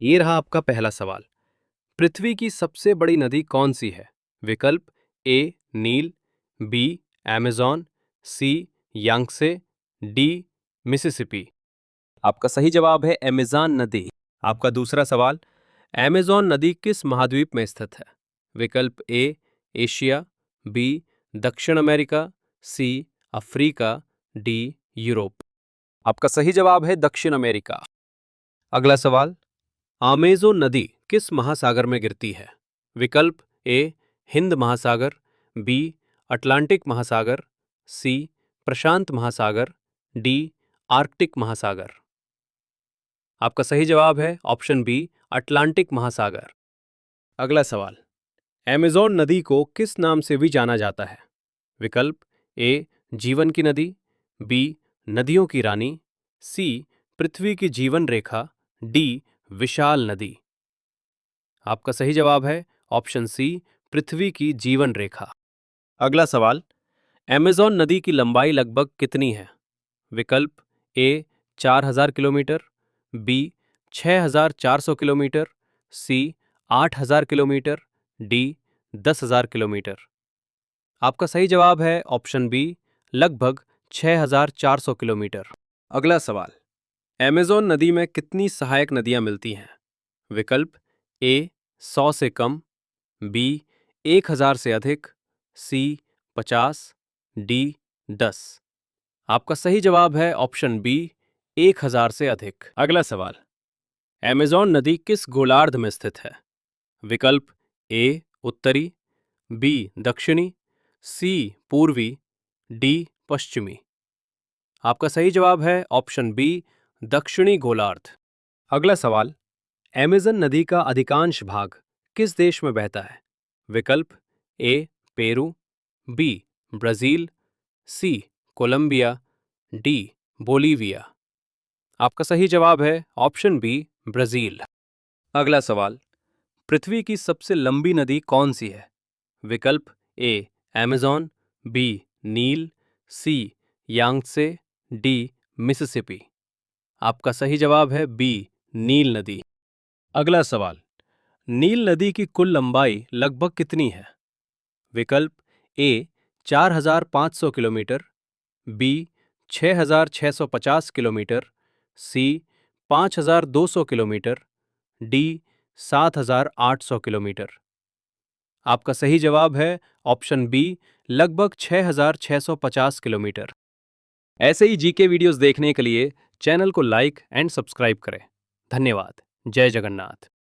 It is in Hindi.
ये रहा आपका पहला सवाल। पृथ्वी की सबसे बड़ी नदी कौन सी है? विकल्प ए नील, बी अमेज़न, सी यांगसे, डी मिसिसिपी। आपका सही जवाब है अमेज़न नदी। आपका दूसरा सवाल, अमेज़न नदी किस महाद्वीप में स्थित है? विकल्प ए एशिया, बी दक्षिण America, C Africa, D Europe. आपका सही जवाब है दक्षिण अमेरिका। अगला सवाल, अमेज़न नदी किस महासागर में गिरती है? विकल्प ए हिंद महासागर, बी अटलांटिक महासागर, सी प्रशांत महासागर, डी आर्कटिक महासागर। आपका सही जवाब है ऑप्शन बी अटलांटिक महासागर। अगला सवाल, अमेज़न नदी को किस नाम से भी जाना जाता है? विकल्प ए जीवन की नदी, बी नदियों की रानी, सी पृथ्वी की जीवन रेखा, डी विशाल नदी। आपका सही जवाब है ऑप्शन सी पृथ्वी की जीवन रेखा। अगला सवाल, अमेज़न नदी की लंबाई लगभग कितनी है? विकल्प ए 4000 किलोमीटर, बी 6400 किलोमीटर, सी 8000 किलोमीटर, डी 10,000 किलोमीटर। आपका सही जवाब है ऑप्शन बी लगभग 6400 किलोमीटर। अगला सवाल, अमेज़न नदी में कितनी सहायक नदियां मिलती हैं? विकल्प ए 100 से कम, बी 1000 से अधिक, सी 50, डी 10। आपका सही जवाब है ऑप्शन बी 1000 से अधिक। अगला सवाल, अमेज़न नदी किस गोलार्ध में स्थित है? विकल्प ए उत्तरी, बी दक्षिणी, सी पूर्वी, डी पश्चिमी। आपका सही जवाब है ऑप्शन बी दक्षिणी गोलार्ध। अगला सवाल, अमेज़न नदी का अधिकांश भाग किस देश में बहता है? विकल्प ए पेरू, बी ब्राजील, सी कोलंबिया, डी बोलीविया। आपका सही जवाब है ऑप्शन बी ब्राजील। अगला सवाल, पृथ्वी की सबसे लंबी नदी कौन सी है? विकल्प ए अमेज़न, बी नील, सी यांगसे, डी मिसिसिपी। आपका सही जवाब है बी नील नदी। अगला सवाल, नील नदी की कुल लंबाई लगभग कितनी है? विकल्प ए 4500 किलोमीटर, बी 6650 किलोमीटर, सी 5200 किलोमीटर, डी 7800 किलोमीटर। आपका सही जवाब है ऑप्शन बी लगभग 6650 किलोमीटर। ऐसे ही जीके वीडियोस देखने के लिए चैनल को लाइक एंड सब्सक्राइब करें। धन्यवाद। जय जगन्नाथ।